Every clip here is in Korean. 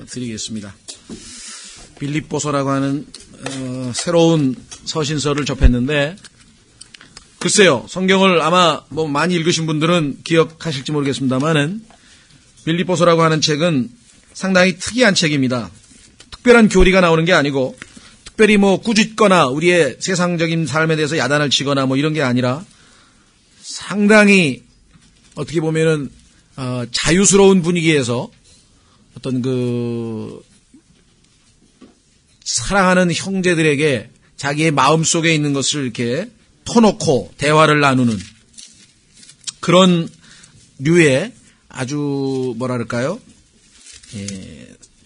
드리겠습니다. 빌립보서라고 하는 새로운 서신서를 접했는데, 글쎄요, 성경을 아마 많이 읽으신 분들은 기억하실지 모르겠습니다만은 빌립보서라고 하는 책은 상당히 특이한 책입니다. 특별한 교리가 나오는 게 아니고, 특별히 꾸짖거나 우리의 세상적인 삶에 대해서 야단을 치거나 이런 게 아니라 상당히 어떻게 보면은 자유스러운 분위기에서 어떤 사랑하는 형제들에게 자기의 마음속에 있는 것을 이렇게 터놓고 대화를 나누는 그런 류의 아주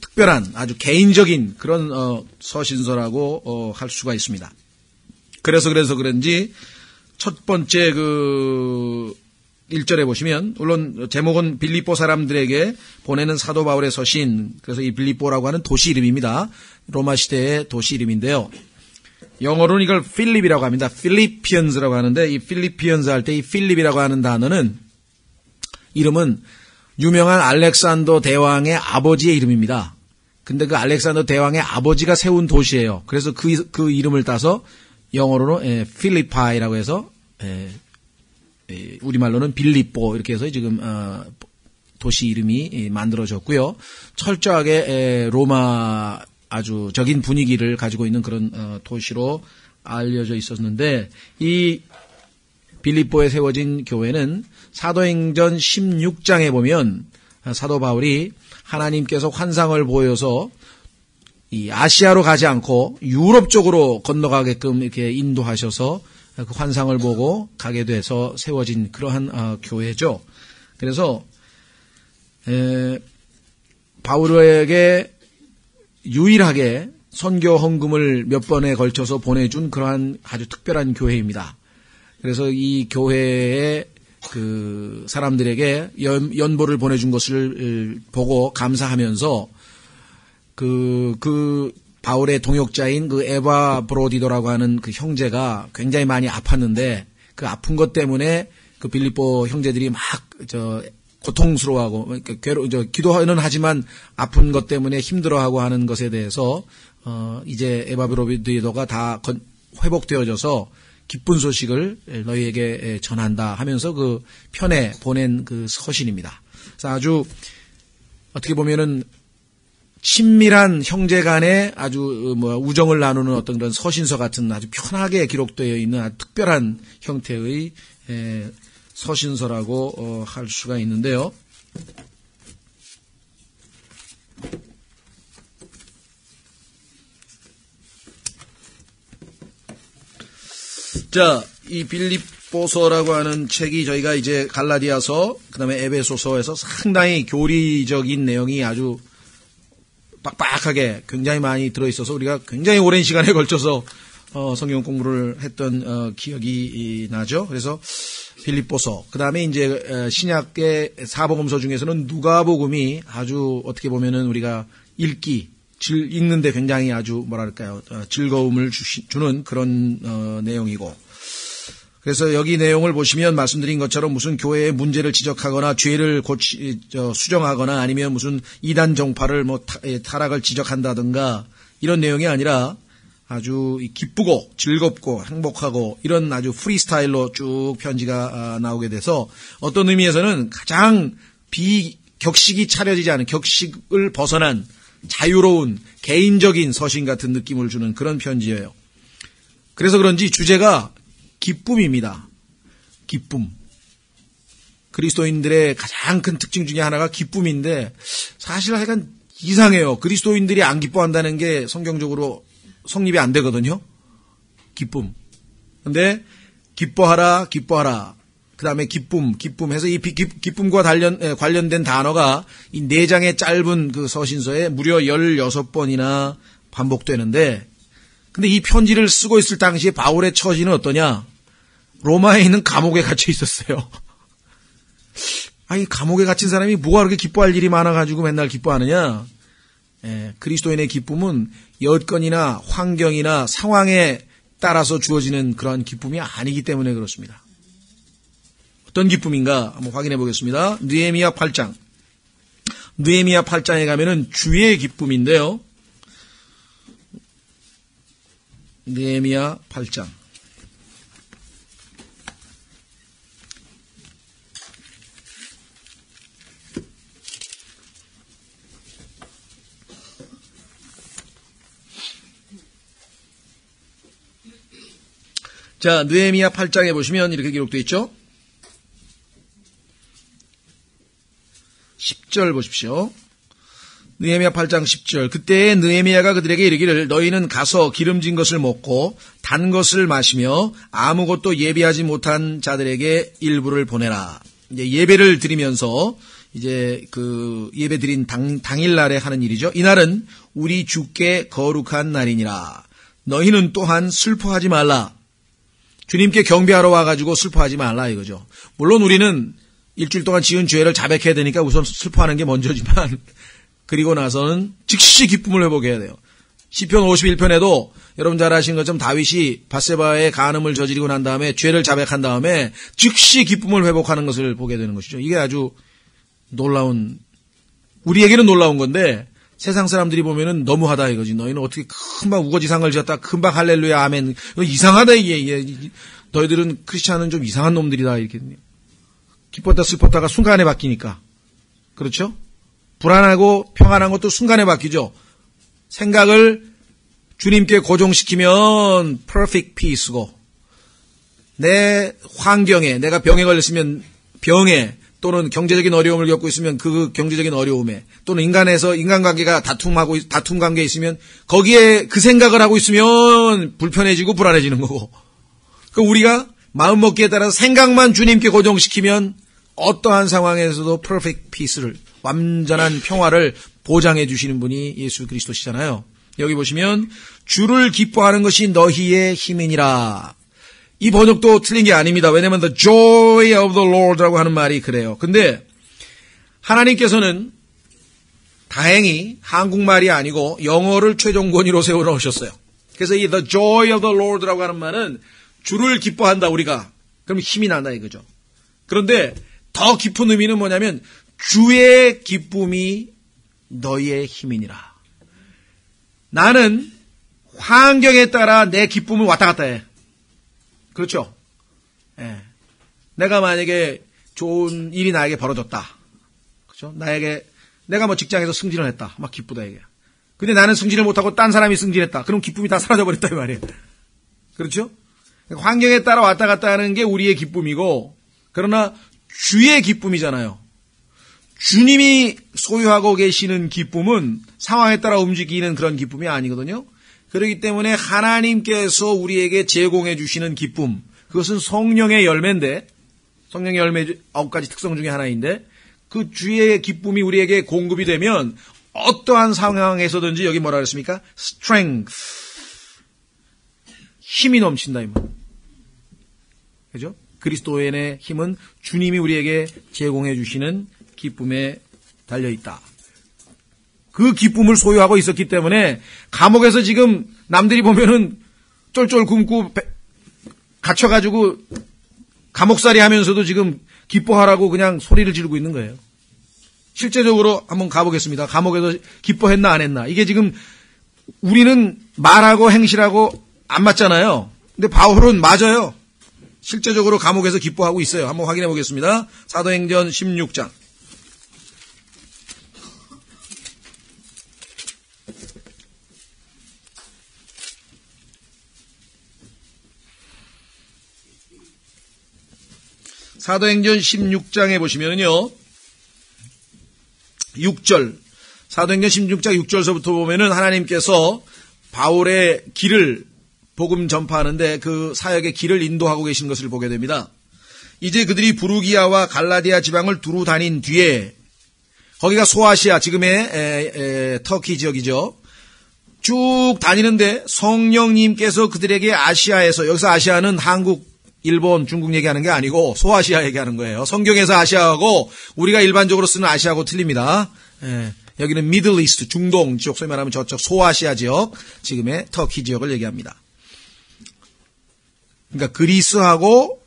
특별한 아주 개인적인 그런 서신서라고 할 수가 있습니다. 그래서 그런지 첫 번째 1절에 보시면, 물론 제목은 빌립보 사람들에게 보내는 사도 바울의 서신, 그래서 이 빌립보라고 하는 도시 이름입니다. 로마 시대의 도시 이름인데요. 영어로는 이걸 필립이라고 합니다. 필리피언즈라고 하는데, 이 필리피언즈 할 때 이 필립이라고 하는 단어는, 이름은 유명한 알렉산더 대왕의 아버지의 이름입니다. 근데 그 알렉산더 대왕의 아버지가 세운 도시예요. 그래서 그 이름을 따서 영어로는 필리파이라고 해서 우리말로는 빌립보 이렇게 해서 지금 도시 이름이 만들어졌고요. 철저하게 로마 아주 적인 분위기를 가지고 있는 그런 도시로 알려져 있었는데, 이 빌립보에 세워진 교회는 사도행전 16장에 보면 사도 바울이 하나님께서 환상을 보여서 이 아시아로 가지 않고 유럽 쪽으로 건너가게끔 이렇게 인도하셔서 그 환상을 보고 가게 돼서 세워진 그러한 교회죠. 그래서 바울에게 유일하게 선교 헌금을 몇 번에 걸쳐서 보내준 그러한 아주 특별한 교회입니다. 그래서 이 교회의 그 사람들에게 연보를 보내준 것을 보고 감사하면서 그 바울의 동역자인 그 에바 브로디도라고 하는 그 형제가 굉장히 많이 아팠는데, 그 아픈 것 때문에 그 빌립보 형제들이 막 고통스러워하고 기도는 하지만 아픈 것 때문에 힘들어하고 하는 것에 대해서 이제 에바 브로디도가 다 회복되어져서 기쁜 소식을 너희에게 전한다 하면서 그 편에 보낸 그 서신입니다. 그래서 아주 어떻게 보면은 친밀한 형제 간의 아주 우정을 나누는 어떤 그런 서신서 같은 아주 편하게 기록되어 있는 아주 특별한 형태의 서신서라고 할 수가 있는데요. 자, 이 빌립보서라고 하는 책이 저희가 이제 갈라디아서, 그 다음에 에베소서에서 상당히 교리적인 내용이 아주 빡빡하게 굉장히 많이 들어있어서 우리가 굉장히 오랜 시간에 걸쳐서 성경 공부를 했던 기억이 나죠. 그래서 빌립보서, 그 다음에 이제 신약의 사복음서 중에서는 누가복음이 아주 어떻게 보면은 우리가 읽는데 굉장히 아주 즐거움을 주는 그런 내용이고, 그래서 여기 내용을 보시면 말씀드린 것처럼 무슨 교회의 문제를 지적하거나 죄를 수정하거나 아니면 무슨 이단 정파를 타락을 지적한다든가 이런 내용이 아니라 아주 기쁘고 즐겁고 행복하고 이런 아주 프리스타일로 쭉 편지가 나오게 돼서 어떤 의미에서는 가장 격식이 차려지지 않은, 격식을 벗어난 자유로운 개인적인 서신 같은 느낌을 주는 그런 편지예요. 그래서 그런지 주제가 기쁨입니다. 기쁨. 그리스도인들의 가장 큰 특징 중에 하나가 기쁨인데, 사실 하여간 이상해요. 그리스도인들이 안 기뻐한다는 게 성경적으로 성립이 안 되거든요. 기쁨. 근데 기뻐하라. 그 다음에 기쁨 해서 이 기쁨과 관련된 단어가 이 4장의 짧은 그 서신서에 무려 16번이나 반복되는데, 근데 이 편지를 쓰고 있을 당시에 바울의 처지는 어떠냐? 로마에 있는 감옥에 갇혀 있었어요. 아니, 감옥에 갇힌 사람이 뭐가 그렇게 기뻐할 일이 많아가지고 맨날 기뻐하느냐? 그리스도인의 기쁨은 여건이나 환경이나 상황에 따라서 주어지는 그런 기쁨이 아니기 때문에 그렇습니다. 어떤 기쁨인가 한번 확인해 보겠습니다. 느헤미야 8장. 느헤미야 8장에 가면은 주의 기쁨인데요. 느헤미야 8장. 자, 느헤미야 8장에 보시면 이렇게 기록되어 있죠. 10절 보십시오. 느헤미야 8장 10절. 그때 느헤미야가 그들에게 이르기를 너희는 가서 기름진 것을 먹고 단 것을 마시며 아무것도 예비하지 못한 자들에게 일부를 보내라. 이제 예배를 드리면서 이제 그 예배 드린 당일날에 하는 일이죠. 이날은 우리 주께 거룩한 날이니라. 너희는 또한 슬퍼하지 말라. 주님께 경배하러 와가지고 슬퍼하지 말라 이거죠. 물론 우리는 일주일 동안 지은 죄를 자백해야 되니까 우선 슬퍼하는 게 먼저지만 그리고 나서는 즉시 기쁨을 회복해야 돼요. 시편 51편에도 여러분 잘 아시는 것처럼 다윗이 밧세바의 간음을 저지르고 난 다음에 죄를 자백한 다음에 즉시 기쁨을 회복하는 것을 보게 되는 것이죠. 이게 아주 놀라운, 우리에게는 놀라운 건데 세상 사람들이 보면은 너무하다 이거지. 너희는 어떻게 금방 우거지상을 지었다 금방 할렐루야 아멘. 이상하다 이게. 너희들은 크리스찬은 좀 이상한 놈들이다 이렇게. 기뻤다 슬펐다가 순간에 바뀌니까. 그렇죠? 불안하고 평안한 것도 순간에 바뀌죠. 생각을 주님께 고정시키면 perfect peace고, 내 환경에, 내가 병에 걸렸으면 병에, 또는 경제적인 어려움을 겪고 있으면 그 경제적인 어려움에, 또는 인간관계가 다툼 관계에 있으면 거기에 그 생각을 하고 있으면 불편해지고 불안해지는 거고. 그 우리가 마음먹기에 따라서 생각만 주님께 고정시키면 어떠한 상황에서도 perfect peace를, 완전한 평화를 보장해 주시는 분이 예수 그리스도시잖아요. 여기 보시면 주를 기뻐하는 것이 너희의 힘이니라. 이 번역도 틀린 게 아닙니다. 왜냐하면 the joy of the Lord라고 하는 말이 그래요. 근데 하나님께서는 다행히 한국말이 아니고 영어를 최종 권위로 세워놓으셨어요. 그래서 이 the joy of the Lord라고 하는 말은 주를 기뻐한다 우리가. 그럼 힘이 난다 이거죠. 그런데 더 깊은 의미는 뭐냐면 주의 기쁨이 너희의 힘이니라. 나는 환경에 따라 내 기쁨을 왔다 갔다 해. 그렇죠? 예. 내가 만약에 좋은 일이 나에게 벌어졌다. 그렇죠? 내가 뭐 직장에서 승진을 했다. 막 기쁘다 이게. 근데 나는 승진을 못하고 딴 사람이 승진했다. 그럼 기쁨이 다 사라져버렸다 이 말이에요. 그렇죠? 환경에 따라 왔다 갔다 하는 게 우리의 기쁨이고, 그러나 주의 기쁨이잖아요. 주님이 소유하고 계시는 기쁨은 상황에 따라 움직이는 그런 기쁨이 아니거든요. 그렇기 때문에 하나님께서 우리에게 제공해 주시는 기쁨, 그것은 성령의 열매인데, 성령의 열매 9가지 특성 중에 하나인데, 그 주의 기쁨이 우리에게 공급이 되면 어떠한 상황에서든지, 여기 뭐라 그랬습니까? strength, 힘이 넘친다 이 말. 그죠? 그리스도인의 힘은 주님이 우리에게 제공해 주시는 기쁨에 달려있다. 그 기쁨을 소유하고 있었기 때문에 감옥에서 지금 남들이 보면은 쫄쫄 굶고 갇혀가지고 감옥살이 하면서도 지금 기뻐하라고 그냥 소리를 지르고 있는 거예요. 실제적으로 한번 가보겠습니다. 감옥에서 기뻐했나 안 했나. 이게 지금 우리는 말하고 행실하고 안 맞잖아요. 근데 바울은 맞아요. 실제적으로 감옥에서 기뻐하고 있어요. 한번 확인해 보겠습니다. 사도행전 16장. 사도행전 16장에 보시면요. 6절. 사도행전 16장 6절서부터 보면은 하나님께서 바울의 길을 복음 전파하는데 그 사역의 길을 인도하고 계신 것을 보게 됩니다. 이제 그들이 부르기아와 갈라디아 지방을 두루 다닌 뒤에, 거기가 소아시아, 지금의 터키 지역이죠. 쭉 다니는데 성령님께서 그들에게 아시아에서, 여기서 아시아는 한국, 일본, 중국 얘기하는 게 아니고 소아시아 얘기하는 거예요. 성경에서 아시아하고 우리가 일반적으로 쓰는 아시아하고 틀립니다. 여기는 미들 이스트, 중동 지역, 소위 말하면 저쪽 소아시아 지역, 지금의 터키 지역을 얘기합니다. 그러니까 그리스하고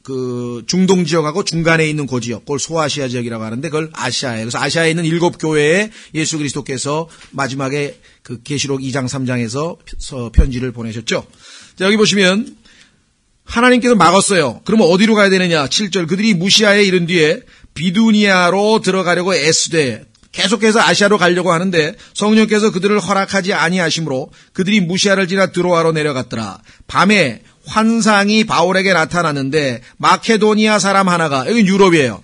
그 중동 지역하고 중간에 있는 그 지역, 그걸 소아시아 지역이라고 하는데 그걸 아시아예요. 그래서 아시아에 있는 7교회에 예수 그리스도께서 마지막에 그 계시록 2장 3장에서 편지를 보내셨죠. 자, 여기 보시면 하나님께서 막았어요. 그러면 어디로 가야 되느냐? 7절. 그들이 무시아에 이른 뒤에 비두니아로 들어가려고 애쓰되 계속해서 아시아로 가려고 하는데 성령께서 그들을 허락하지 아니하시므로 그들이 무시아를 지나 드로아로 내려갔더라. 밤에 환상이 바울에게 나타났는데 마케도니아 사람 하나가, 여기 유럽이에요.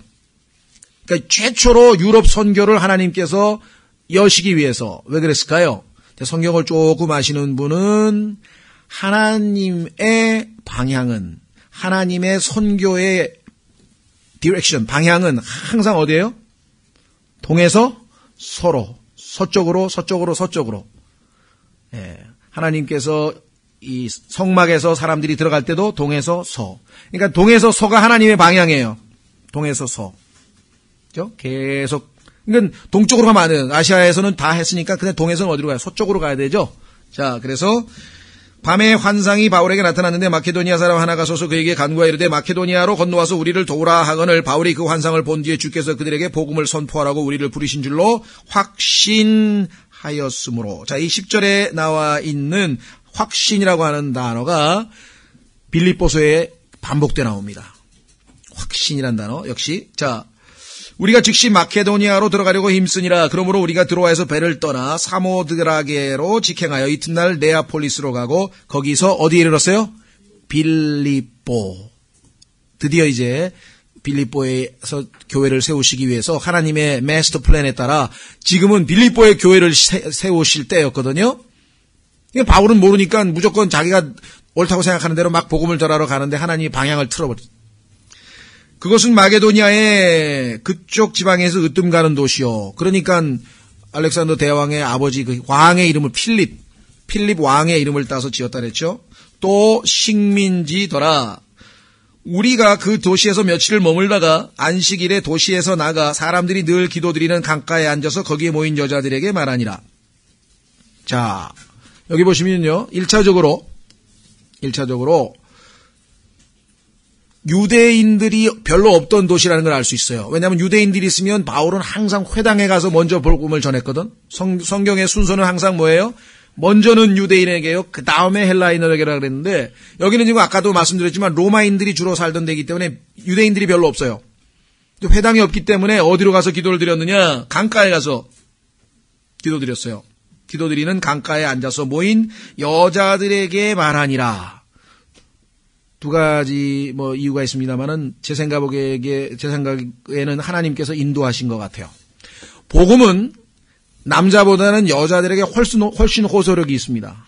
그러니까 최초로 유럽 선교를 하나님께서 여시기 위해서. 왜 그랬을까요? 성경을 조금 아시는 분은 하나님의 방향은, 하나님의 선교의 디렉션, 방향은 항상 어디예요? 동에서 서로, 서쪽으로. 예, 하나님께서 이 성막에서 사람들이 들어갈 때도 동에서 서. 그러니까 동에서 서가 하나님의 방향이에요. 동에서 서. 그죠? 계속. 그러니까 동쪽으로 가면 안 돼요. 아시아에서는 다 했으니까 그냥 동에서는 어디로 가요? 서쪽으로 가야 되죠? 자, 그래서 밤에 환상이 바울에게 나타났는데 마케도니아 사람 하나가 서서 그에게 간구하여 이르되 마케도니아로 건너와서 우리를 도우라 하거늘 바울이 그 환상을 본 뒤에 주께서 그들에게 복음을 선포하라고 우리를 부르신 줄로 확신하였으므로. 자, 이 10절에 나와 있는 확신이라고 하는 단어가 빌립보서에 반복돼 나옵니다. 확신이란 단어 역시. 자, 우리가 즉시 마케도니아로 들어가려고 힘쓰니라. 그러므로 우리가 드로아에서 배를 떠나 사모드라게로 직행하여 이튿날 네아폴리스로 가고 거기서 어디에 이르렀어요? 빌립보. 드디어 이제 빌립보에서 교회를 세우시기 위해서 하나님의 마스터 플랜에 따라 지금은 빌립보에 교회를 세우실 때였거든요. 바울은 모르니까 무조건 자기가 옳다고 생각하는 대로 막 복음을 전하러 가는데 하나님이 방향을 틀어버렸어요. 그것은 마게도니아의 그쪽 지방에서 으뜸 가는 도시요. 그러니까 알렉산더 대왕의 아버지 그 왕의 이름을 필립 왕의 이름을 따서 지었다 그랬죠. 또 식민지더라. 우리가 그 도시에서 며칠을 머물다가 안식일에 도시에서 나가 사람들이 늘 기도드리는 강가에 앉아서 거기에 모인 여자들에게 말하니라. 자, 여기 보시면요. 1차적으로 유대인들이 별로 없던 도시라는 걸 알 수 있어요. 왜냐하면 유대인들이 있으면 바울은 항상 회당에 가서 먼저 복음을 전했거든. 성경의 순서는 항상 뭐예요? 먼저는 유대인에게요. 그 다음에 헬라인에게라 그랬는데 여기는 지금 아까도 말씀드렸지만 로마인들이 주로 살던 데이기 때문에 유대인들이 별로 없어요. 회당이 없기 때문에 어디로 가서 기도를 드렸느냐? 강가에 가서 기도드렸어요. 기도드리는 강가에 앉아서 모인 여자들에게 말하니라. 두 가지 이유가 있습니다만은 제 생각에는 하나님께서 인도하신 것 같아요. 복음은 남자보다는 여자들에게 훨씬 호소력이 있습니다.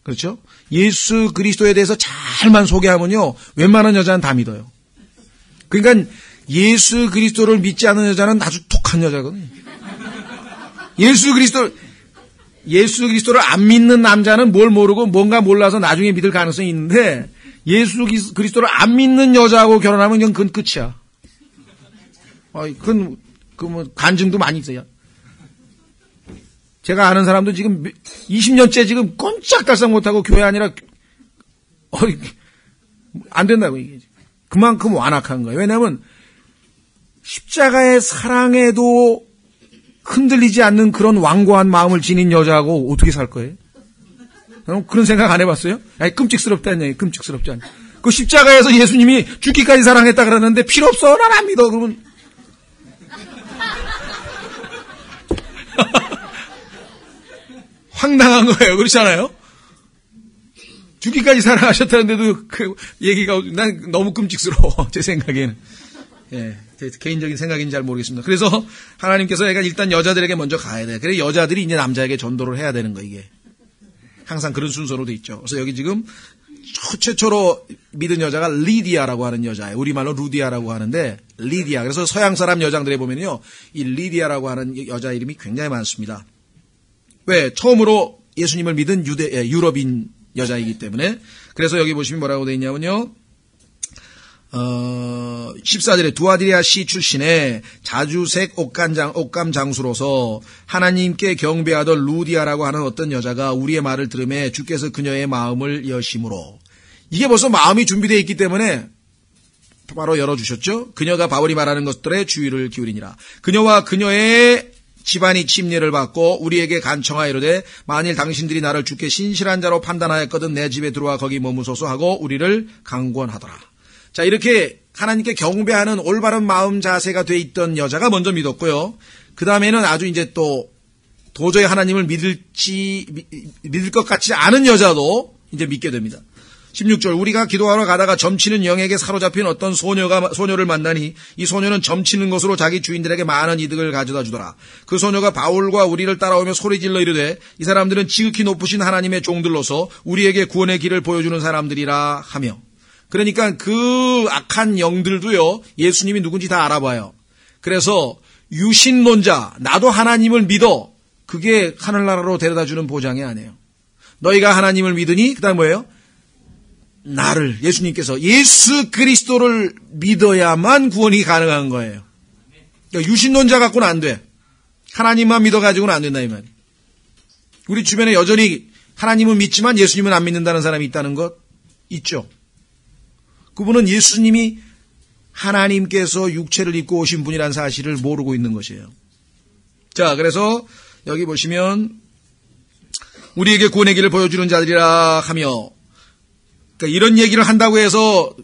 그렇죠? 예수 그리스도에 대해서 잘만 소개하면요, 웬만한 여자는 다 믿어요. 그러니까 예수 그리스도를 믿지 않는 여자는 아주 독한 여자거든요. 예수 그리스도를 안 믿는 남자는 뭘 모르고 뭔가 몰라서 나중에 믿을 가능성이 있는데 예수 그리스도를 안 믿는 여자하고 결혼하면 그건 끝이야. 그건 간증도 많이 있어요. 제가 아는 사람도 지금 20년째 지금 꼼짝달싹 못하고 교회 아니라 안 된다고 이게. 그만큼 완악한 거예요. 왜냐하면 십자가의 사랑에도 흔들리지 않는 그런 완고한 마음을 지닌 여자하고 어떻게 살 거예요? 그런 생각 안 해봤어요? 아니, 끔찍스럽다는 얘기, 끔찍스럽지 않아요. 그 십자가에서 예수님이 죽기까지 사랑했다 그러는데 필요 없어, 난 안 믿어. 그러면 황당한 거예요. 그렇지 않아요? 죽기까지 사랑하셨다는데도 그 얘기가 난 너무 끔찍스러워. 제 생각에는. 예, 제 개인적인 생각인지 잘 모르겠습니다. 그래서 하나님께서 일단 여자들에게 먼저 가야 돼. 그래 여자들이 이제 남자에게 전도를 해야 되는 거 이게. 항상 그런 순서로 돼 있죠. 그래서 여기 지금 최초로 믿은 여자가 리디아라고 하는 여자예요. 우리말로 루디아라고 하는데 리디아. 그래서 서양 사람 여장들에 보면요, 이 리디아라고 하는 여자 이름이 굉장히 많습니다. 왜? 처음으로 예수님을 믿은 유럽인 여자이기 때문에. 그래서 여기 보시면 뭐라고 돼 있냐면요. 14절에 두아디리아 시 출신의 자주색 옷감 장수로서 하나님께 경배하던 루디아라고 하는 어떤 여자가 우리의 말을 들으매 주께서 그녀의 마음을 여심으로. 이게 벌써 마음이 준비되어 있기 때문에 바로 열어주셨죠. 그녀가 바울이 말하는 것들에 주의를 기울이니라. 그녀와 그녀의 집안이 침례를 받고 우리에게 간청하여 이르되 만일 당신들이 나를 주께 신실한 자로 판단하였거든 내 집에 들어와 거기 머무소서 하고 우리를 강권하더라. 자, 이렇게 하나님께 경배하는 올바른 마음 자세가 돼 있던 여자가 먼저 믿었고요. 그 다음에는 아주 이제 또 도저히 하나님을 믿을 것 같지 않은 여자도 이제 믿게 됩니다. 16절 우리가 기도하러 가다가 점치는 영에게 사로잡힌 어떤 소녀를 만나니 이 소녀는 점치는 것으로 자기 주인들에게 많은 이득을 가져다 주더라. 그 소녀가 바울과 우리를 따라오며 소리질러 이르되 이 사람들은 지극히 높으신 하나님의 종들로서 우리에게 구원의 길을 보여주는 사람들이라 하며. 그러니까 그 악한 영들도요 예수님이 누군지 다 알아봐요. 그래서 유신론자 나도 하나님을 믿어 그게 하늘나라로 데려다주는 보장이 아니에요. 너희가 하나님을 믿으니 그 다음 뭐예요? 나를 예수님께서 예수 그리스도를 믿어야만 구원이 가능한 거예요. 그러니까 유신론자 갖고는 안 돼. 하나님만 믿어가지고는 안 된다 이 말이에요. 우리 주변에 여전히 하나님은 믿지만 예수님은 안 믿는다는 사람이 있다는 것 있죠. 그분은 예수님이 하나님께서 육체를 입고 오신 분이라는 사실을 모르고 있는 것이에요. 자, 그래서 여기 보시면 우리에게 구원의 길을 보여주는 자들이라 하며, 그러니까 이런 얘기를 한다고 해서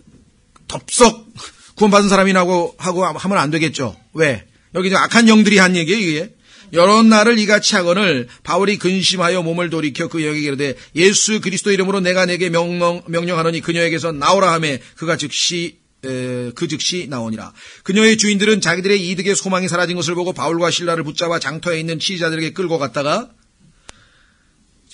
덥석 구원받은 사람이라고 하고 하면 안 되겠죠. 왜? 여기 악한 영들이 한 얘기예요, 이게. 여러 날을 이같이 하거늘 바울이 근심하여 몸을 돌이켜 그 영에게 이르되 예수 그리스도 이름으로 내가 내게 명령하노니 그녀에게서 나오라 하매 그가 즉시 나오니라. 그녀의 주인들은 자기들의 이득의 소망이 사라진 것을 보고 바울과 실라를 붙잡아 장터에 있는 치자들에게 끌고 갔다가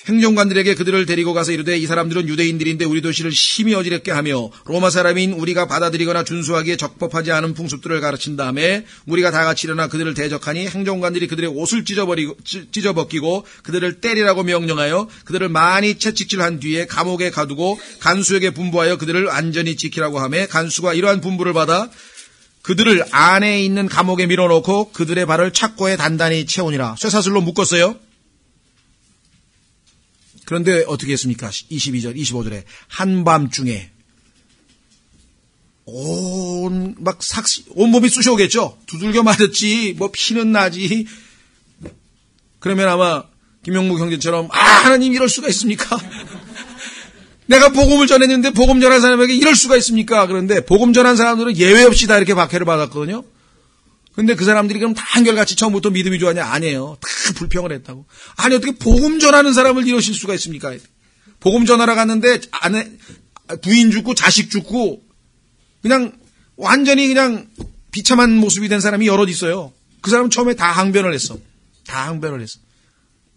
행정관들에게 그들을 데리고 가서 이르되 이 사람들은 유대인들인데 우리 도시를 심히 어지럽게 하며 로마 사람인 우리가 받아들이거나 준수하기에 적법하지 않은 풍습들을 가르친 다음에 우리가 다 같이 일어나 그들을 대적하니 행정관들이 그들의 옷을 찢어벗기고 그들을 때리라고 명령하여 그들을 많이 채찍질한 뒤에 감옥에 가두고 간수에게 분부하여 그들을 안전히 지키라고 하며 간수가 이러한 분부를 받아 그들을 안에 있는 감옥에 밀어놓고 그들의 발을 착고에 단단히 채우니라. 쇠사슬로 묶었어요. 그런데 어떻게 했습니까? 22절, 25절에 한밤중에 온몸이 쑤셔오겠죠. 두들겨 맞았지, 뭐 피는 나지. 그러면 아마 김용무 형제처럼 하나님 이럴 수가 있습니까? 내가 복음을 전했는데 복음 전한 사람에게 이럴 수가 있습니까? 그런데 복음 전한 사람들은 예외 없이 다 이렇게 박해를 받았거든요. 근데 그 사람들이 그럼 다 한결같이 처음부터 믿음이 좋았냐? 아니에요. 다 불평을 했다고. 아니 어떻게 복음 전하는 사람을 이러실 수가 있습니까? 복음 전하러 갔는데 아내 부인 죽고 자식 죽고 그냥 완전히 그냥 비참한 모습이 된 사람이 여럿 있어요. 그 사람은 처음에 다 항변을 했어.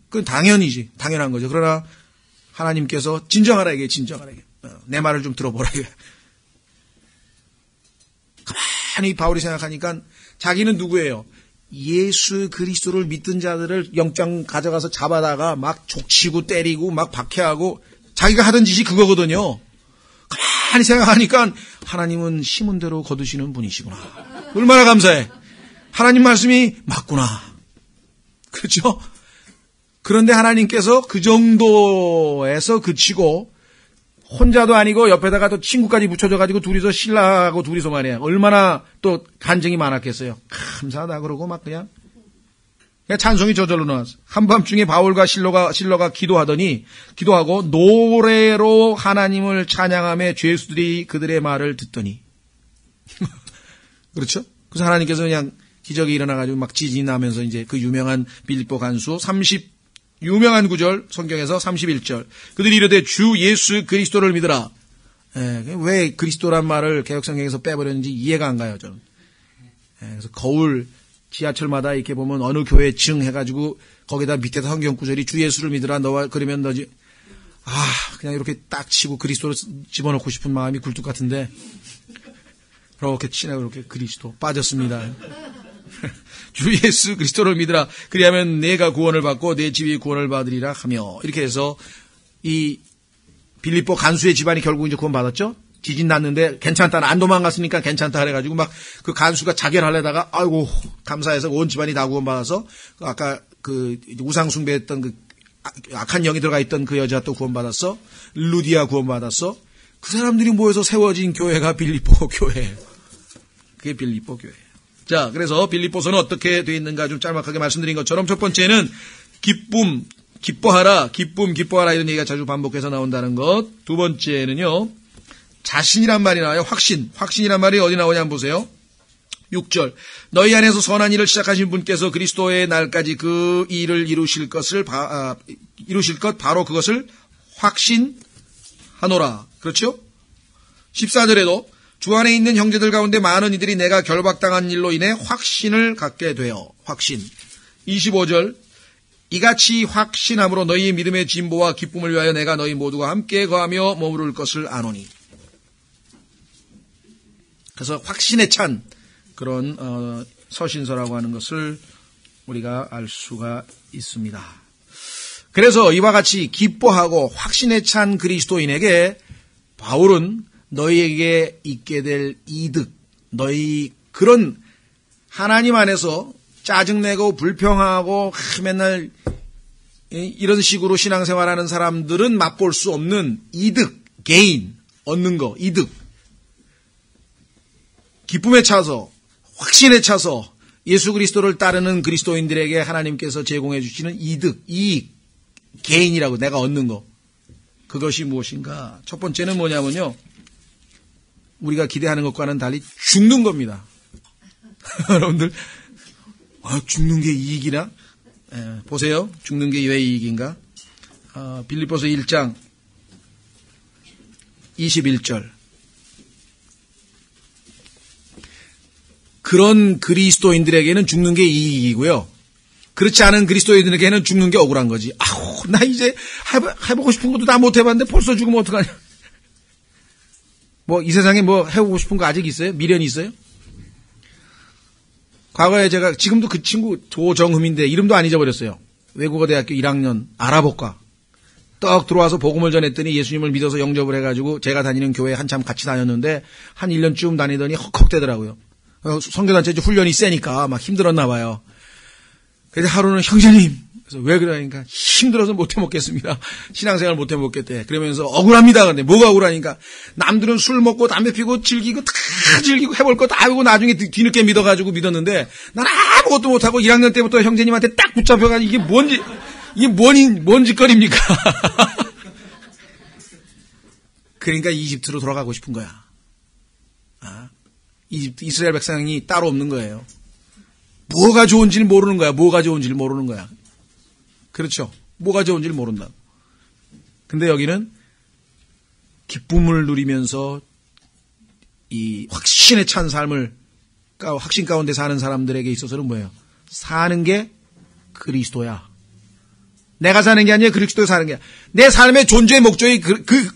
그건 당연히지. 당연한 거죠. 그러나 하나님께서 진정하라 이게 진정하라 이게. 내 말을 좀 들어보라 이게. 가만히 바울이 생각하니까 자기는 누구예요? 예수 그리스도를 믿던 자들을 영장 가져가서 잡아다가 막 족치고 때리고 막 박해하고 자기가 하던 짓이 그거거든요. 가만히 생각하니까 하나님은 심은 대로 거두시는 분이시구나. 얼마나 감사해. 하나님 말씀이 맞구나. 그렇죠? 그런데 하나님께서 그 정도에서 그치고 혼자도 아니고 옆에다가 또 친구까지 붙여줘가지고 둘이서 신라하고 둘이서 말이야. 얼마나 또 간증이 많았겠어요. 감사하다 그러고 막 그냥 찬송이 저절로 나왔어. 한밤중에 바울과 실로가 기도하고 노래로 하나님을 찬양하며 죄수들이 그들의 말을 듣더니 그렇죠? 그래서 하나님께서 그냥 기적이 일어나가지고 막 지진이 나면서 이제 그 유명한 빌립보 간수 유명한 구절 성경에서 31절 그들이 이르되 주 예수 그리스도를 믿으라. 왜 그리스도란 말을 개역성경에서 빼버렸는지 이해가 안 가요 저는. 그래서 거울 지하철마다 이렇게 보면 어느 교회 층 해가지고 거기다 밑에서 성경 구절이 주 예수를 믿으라 너와 그러면 너지 그냥 이렇게 딱 치고 그리스도를 집어넣고 싶은 마음이 굴뚝 같은데 그렇게 치라고 이렇게 그리스도 빠졌습니다. 주 예수 그리스도를 믿으라. 그리하면 내가 구원을 받고 내 집이 구원을 받으리라 하며 이렇게 해서 이 빌립보 간수의 집안이 결국 이제 구원 받았죠. 지진 났는데 괜찮다. 안 도망갔으니까 괜찮다 그래가지고 막 그 간수가 자결하려다가 아이고 감사해서 온 집안이 다 구원 받아서 아까 그 우상 숭배했던 그 악한 영이 들어가 있던 그 여자 또 구원 받았어. 루디아 구원 받았어. 그 사람들이 모여서 세워진 교회가 빌립보 교회. 그게 빌립보 교회예요. 자, 그래서 빌립보서는 어떻게 되어 있는가 좀 짤막하게 말씀드린 것처럼 첫 번째는 기쁨, 기뻐하라, 기쁨, 기뻐하라 이런 얘기가 자주 반복해서 나온다는 것. 두 번째는요, 자신이란 말이 나와요. 확신. 확신이란 말이 어디 나오냐 한번 보세요. 6절. 너희 안에서 선한 일을 시작하신 분께서 그리스도의 날까지 그 일을 이루실 것 바로 그것을 확신하노라. 그렇죠? 14절에도 주 안에 있는 형제들 가운데 많은 이들이 내가 결박당한 일로 인해 확신을 갖게 되어. 확신. 25절. 이같이 확신함으로 너희 믿음의 진보와 기쁨을 위하여 내가 너희 모두가 함께 거하며 머무를 것을 아노니. 그래서 확신에 찬 그런 서신서라고 하는 것을 우리가 알 수가 있습니다. 그래서 이와 같이 기뻐하고 확신에 찬 그리스도인에게 바울은 너희에게 있게 될 이득, 너희 그런 하나님 안에서 짜증내고 불평하고 맨날 이런 식으로 신앙생활하는 사람들은 맛볼 수 없는 이득, 개인, 얻는 거, 이득. 기쁨에 차서, 확신에 차서 예수 그리스도를 따르는 그리스도인들에게 하나님께서 제공해 주시는 이득, 이익, 개인이라고 내가 얻는 거. 그것이 무엇인가? 첫 번째는 뭐냐면요. 우리가 기대하는 것과는 달리 죽는 겁니다. 여러분들, 죽는 게 이익이나? 보세요. 죽는 게 왜 이익인가? 빌립보서 1장 21절. 그런 그리스도인들에게는 죽는 게 이익이고요. 그렇지 않은 그리스도인들에게는 죽는 게 억울한 거지. 아우, 나 이제 해보고 싶은 것도 다 못 해봤는데 벌써 죽으면 어떡하냐. 뭐, 이 세상에 뭐 해보고 싶은 거 아직 있어요? 미련이 있어요? 과거에 제가, 지금도 그 친구 조정흠인데 이름도 안 잊어버렸어요. 외국어대학교 1학년 아랍어과. 떡 들어와서 복음을 전했더니 예수님을 믿어서 영접을 해가지고 제가 다니는 교회에 한참 같이 다녔는데 한 1년쯤 다니더니 헉헉대더라고요. 선교단체 훈련이 세니까 막 힘들었나 봐요. 그래서 하루는 형제님, 그래서 왜 그러니까 힘들어서 못 해먹겠습니다. 신앙생활 못 해먹겠대. 그러면서 억울합니다. 근데 뭐가 억울하니까 남들은 술 먹고 담배 피고 즐기고 다 즐기고 해볼 거 다 하고 나중에 뒤늦게 믿어가지고 믿었는데 난 아무것도 못하고 1학년 때부터 형제님한테 딱 붙잡혀가지고 이게 뭔 짓거리입니까? 그러니까 이집트로 돌아가고 싶은 거야. 이스라엘 백성이 따로 없는 거예요. 뭐가 좋은지를 모르는 거야. 뭐가 좋은지를 모르는 거야. 그렇죠. 뭐가 좋은지를 모른다. 근데 여기는 기쁨을 누리면서 이 확신에 찬 삶을 확신 가운데 사는 사람들에게 있어서는 뭐예요? 사는 게 그리스도야. 내가 사는 게 아니라 그리스도가 사는 게 아니라 내 삶의 존재의 목적이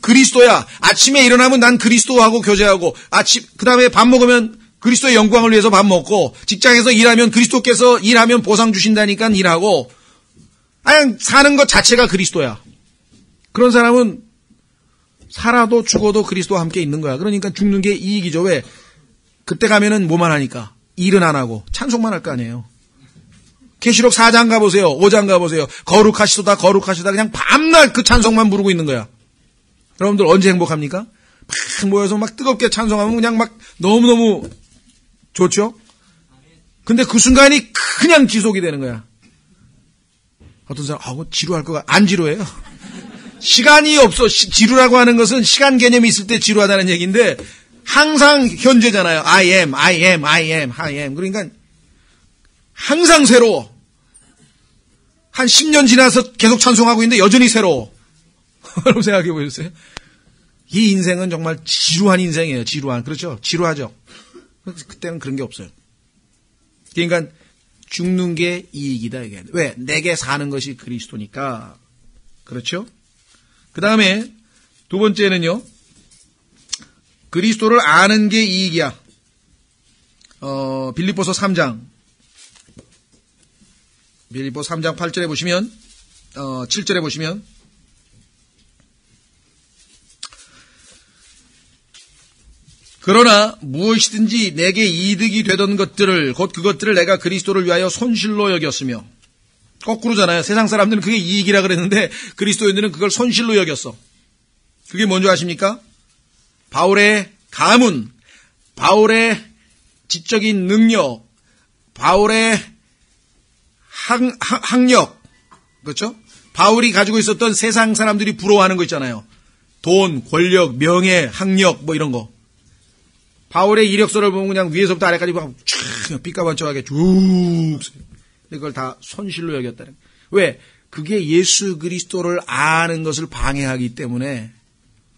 그리스도야. 아침에 일어나면 난 그리스도하고 교제하고 그 다음에 밥 먹으면 그리스도의 영광을 위해서 밥 먹고 직장에서 일하면 그리스도께서 일하면 보상 주신다니까 일하고 그냥 사는 것 자체가 그리스도야. 그런 사람은 살아도 죽어도 그리스도와 함께 있는 거야. 그러니까 죽는 게 이익이죠. 왜? 그때 가면은 뭐만 하니까 일은 안 하고 찬송만 할 거 아니에요. 계시록 4장 가보세요. 5장 가보세요. 거룩하시도다 거룩하시다 그냥 밤낮 그 찬송만 부르고 있는 거야. 여러분들 언제 행복합니까? 막 모여서 막 뜨겁게 찬송하면 그냥 막 너무너무 좋죠? 근데 그 순간이 그냥 지속이 되는 거야. 어떤 사람, 지루할 것 같아. 안 지루해요. 시간이 없어. 지루라고 하는 것은 시간 개념이 있을 때 지루하다는 얘기인데 항상 현재잖아요. I am. 그러니까 항상 새로워. 한 10년 지나서 계속 찬송하고 있는데 여전히 새로워. 여러분 생각해 보셨어요? 이 인생은 정말 지루한 인생이에요. 지루한. 그렇죠? 지루하죠? 그때는 그런 게 없어요. 그러니까 죽는 게 이익이다. 이게. 왜? 내게 사는 것이 그리스도니까. 그렇죠? 그 다음에 두 번째는요. 그리스도를 아는 게 이익이야. 빌립보서 3장. 빌립보서 3장 8절에 보시면 7절에 보시면 그러나 무엇이든지 내게 이득이 되던 것들을 곧 그것들을 내가 그리스도를 위하여 손실로 여겼으며 거꾸로잖아요. 세상 사람들은 그게 이익이라 그랬는데 그리스도인들은 그걸 손실로 여겼어. 그게 뭔지 아십니까? 바울의 가문, 바울의 지적인 능력, 바울의 학력, 그렇죠? 바울이 가지고 있었던 세상 사람들이 부러워하는 거 있잖아요. 돈, 권력, 명예, 학력 뭐 이런 거. 바울의 이력서를 보면 그냥 위에서부터 아래까지 막 촤 삐까번쩍하게 쭉 이걸 다 손실로 여겼다는. 왜? 그게 예수 그리스도를 아는 것을 방해하기 때문에.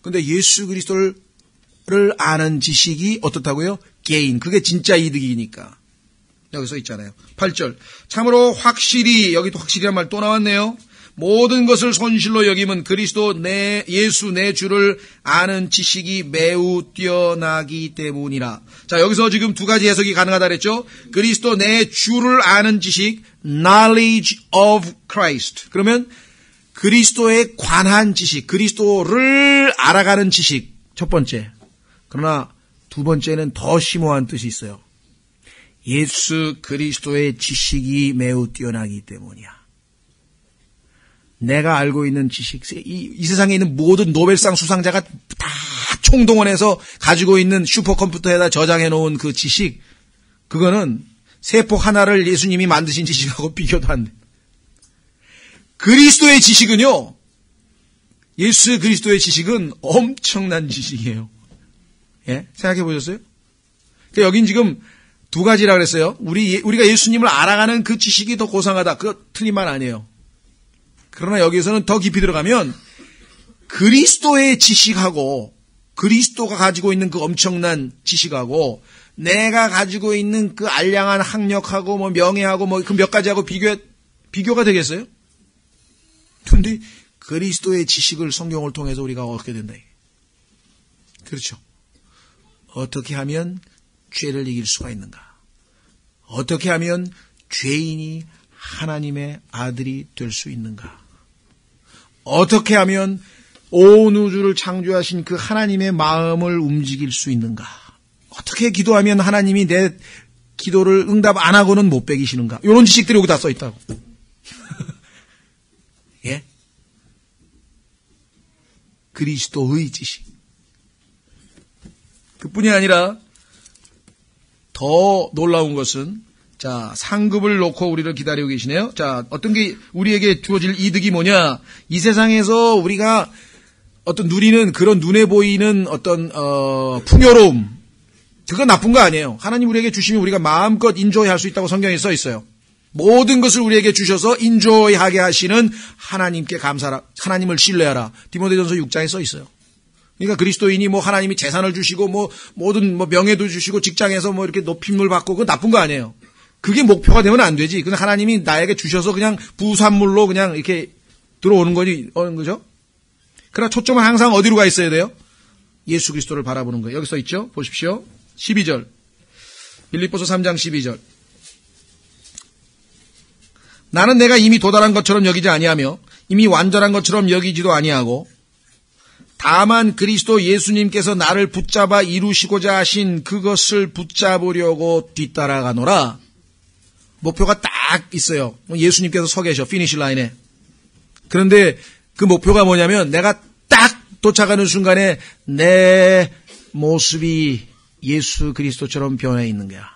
근데 예수 그리스도를 아는 지식이 어떻다고요? 게인. 그게 진짜 이득이니까. 여기서 있잖아요. 8절. 참으로 확실히, 여기도 확실히란 말 또 나왔네요. 모든 것을 손실로 여김은 그리스도 예수 내 주를 아는 지식이 매우 뛰어나기 때문이라. 자, 여기서 지금 두 가지 해석이 가능하다 그랬죠? 그리스도 내 주를 아는 지식, knowledge of Christ. 그러면 그리스도에 관한 지식, 그리스도를 알아가는 지식, 첫 번째. 그러나 두 번째는 더 심오한 뜻이 있어요. 예수 그리스도의 지식이 매우 뛰어나기 때문이야. 내가 알고 있는 지식, 이 세상에 있는 모든 노벨상 수상자가 다 총동원해서 가지고 있는 슈퍼컴퓨터에다 저장해 놓은 그 지식, 그거는 세포 하나를 예수님이 만드신 지식하고 비교도 안 돼. 그리스도의 지식은요, 예수 그리스도의 지식은 엄청난 지식이에요. 예? 생각해 보셨어요? 그러니까 여긴 지금 두 가지라 그랬어요. 우리가 예수님을 알아가는 그 지식이 더 고상하다. 그거 틀린 말 아니에요. 그러나 여기에서는 더 깊이 들어가면 그리스도의 지식하고 그리스도가 가지고 있는 그 엄청난 지식하고 내가 가지고 있는 그 알량한 학력하고 뭐 명예하고 뭐 그 몇 가지하고 비교가 되겠어요? 근데 그리스도의 지식을 성경을 통해서 우리가 얻게 된다. 그렇죠. 어떻게 하면 죄를 이길 수가 있는가? 어떻게 하면 죄인이 하나님의 아들이 될 수 있는가? 어떻게 하면 온 우주를 창조하신 그 하나님의 마음을 움직일 수 있는가? 어떻게 기도하면 하나님이 내 기도를 응답 안 하고는 못 베기시는가? 이런 지식들이 여기 다 써 있다고. 예? 그리스도의 지식. 그뿐이 아니라 더 놀라운 것은, 자, 상급을 놓고 우리를 기다리고 계시네요. 자, 어떤 게 우리에게 주어질 이득이 뭐냐? 이 세상에서 우리가 어떤 누리는 그런 눈에 보이는 어떤 풍요로움, 그건 나쁜 거 아니에요. 하나님 우리에게 주시면 우리가 마음껏 인조이할 수 있다고 성경에 써 있어요. 모든 것을 우리에게 주셔서 인조이하게 하시는 하나님께 감사하라. 하나님을 신뢰하라. 디모데전서 6장에 써 있어요. 그러니까 그리스도인이 뭐 하나님이 재산을 주시고 뭐 모든 뭐 명예도 주시고 직장에서 뭐 이렇게 높임을 받고 그건 나쁜 거 아니에요. 그게 목표가 되면 안 되지. 그냥 하나님이 나에게 주셔서 그냥 부산물로 그냥 이렇게 들어오는 거죠. 그러나 초점은 항상 어디로 가 있어야 돼요? 예수 그리스도를 바라보는 거예요. 여기 써 있죠. 보십시오. 12절. 빌립보서 3장 12절. 나는 내가 이미 도달한 것처럼 여기지 아니하며 이미 완전한 것처럼 여기지도 아니하고 다만 그리스도 예수님께서 나를 붙잡아 이루시고자 하신 그것을 붙잡으려고 뒤따라가노라. 목표가 딱 있어요. 예수님께서 서 계셔. 피니시 라인에. 그런데 그 목표가 뭐냐면 내가 딱 도착하는 순간에 내 모습이 예수 그리스도처럼 변해 있는 거야.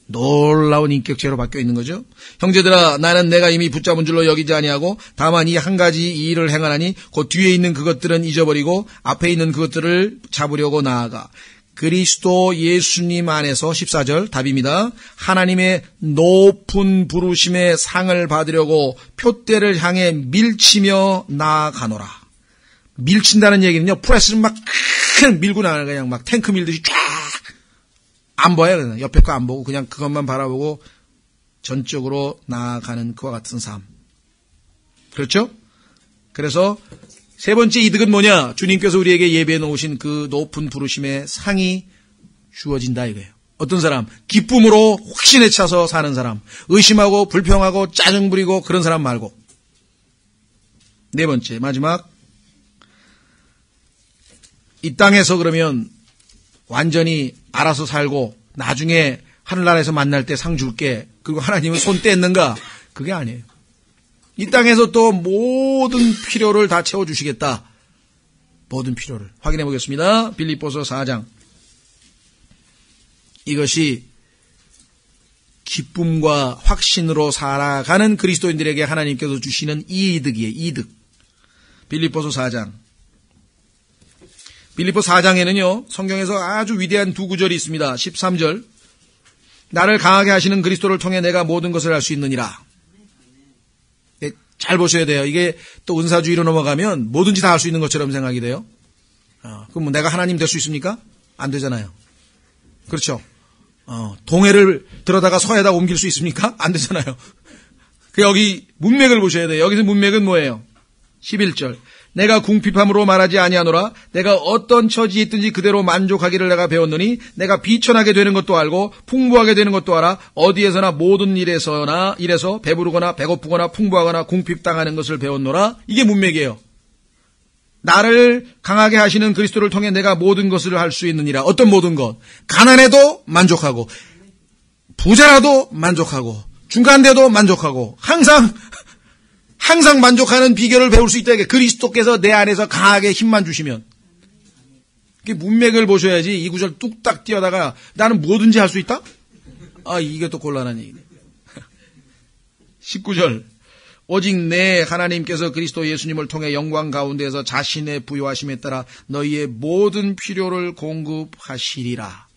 놀라운 인격체로 바뀌어 있는 거죠. 형제들아, 나는 내가 이미 붙잡은 줄로 여기지 아니하고 다만 이 한 가지 이 일을 행하나니 곧 뒤에 있는 그것들은 잊어버리고 앞에 있는 그것들을 잡으려고 나아가 그리스도 예수님 안에서 14절 답입니다. 하나님의 높은 부르심의 상을 받으려고 표대를 향해 밀치며 나아가노라. 밀친다는 얘기는요, 프레스를 막 밀고 나가는 그냥 막 탱크 밀듯이 쫙 안 봐요. 그냥 옆에 거 안 보고 그냥 그것만 바라보고 전적으로 나아가는 그와 같은 삶. 그렇죠? 그래서 세 번째 이득은 뭐냐? 주님께서 우리에게 예배해 놓으신 그 높은 부르심의 상이 주어진다 이거예요. 어떤 사람? 기쁨으로 확신에 차서 사는 사람. 의심하고 불평하고 짜증 부리고 그런 사람 말고. 네 번째, 마지막. 이 땅에서 그러면 완전히 알아서 살고 나중에 하늘나라에서 만날 때 상 줄게. 그리고 하나님은 손 뗐는가? 그게 아니에요. 이 땅에서 또 모든 필요를 다 채워주시겠다. 모든 필요를. 확인해 보겠습니다. 빌립보서 4장. 이것이 기쁨과 확신으로 살아가는 그리스도인들에게 하나님께서 주시는 이득이에요. 이득. 빌립보서 4장. 빌립보 4장에는요. 성경에서 아주 위대한 두 구절이 있습니다. 13절. 나를 강하게 하시는 그리스도를 통해 내가 모든 것을 할 수 있느니라. 잘 보셔야 돼요. 이게 또 은사주의로 넘어가면 뭐든지 다 할 수 있는 것처럼 생각이 돼요. 그럼 뭐 내가 하나님 될 수 있습니까? 안 되잖아요. 그렇죠. 동해를 들어다가 서해다 옮길 수 있습니까? 안 되잖아요. 여기 문맥을 보셔야 돼요. 여기서 문맥은 뭐예요? 11절. 내가 궁핍함으로 말하지 아니하노라. 내가 어떤 처지에 있든지 그대로 만족하기를 내가 배웠느니 내가 비천하게 되는 것도 알고 풍부하게 되는 것도 알아. 어디에서나 모든 일에서 배부르거나 배고프거나 풍부하거나 궁핍당하는 것을 배웠노라. 이게 문맥이에요. 나를 강하게 하시는 그리스도를 통해 내가 모든 것을 할 수 있느니라. 어떤 모든 것. 가난해도 만족하고 부자라도 만족하고 중간돼도 만족하고 항상 만족하는 비결을 배울 수 있다. 그리스도께서 내 안에서 강하게 힘만 주시면. 문맥을 보셔야지 이 구절 뚝딱 띄어다가 나는 뭐든지 할 수 있다? 이게 또 곤란한 얘기네. 19절. 오직 내 하나님께서 그리스도 예수님을 통해 영광 가운데에서 자신의 부요하심에 따라 너희의 모든 필요를 공급하시리라.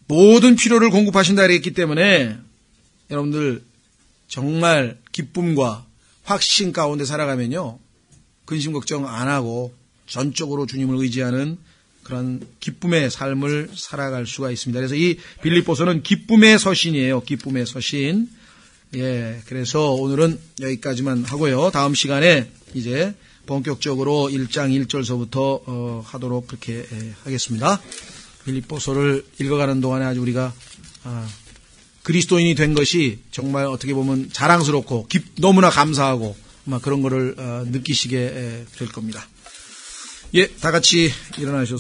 모든 필요를 공급하신다 그랬기 때문에 여러분들 정말 기쁨과 확신 가운데 살아가면요. 근심 걱정 안 하고 전적으로 주님을 의지하는 그런 기쁨의 삶을 살아갈 수가 있습니다. 그래서 이 빌립보서는 기쁨의 서신이에요. 기쁨의 서신. 그래서 오늘은 여기까지만 하고요. 다음 시간에 이제 본격적으로 1장 1절서부터 하도록 그렇게 하겠습니다. 빌립보서를 읽어가는 동안에 아주 우리가 그리스도인이 된 것이 정말 어떻게 보면 자랑스럽고 너무나 감사하고 그런 거를 느끼시게 될 겁니다. 다 같이 일어나셔서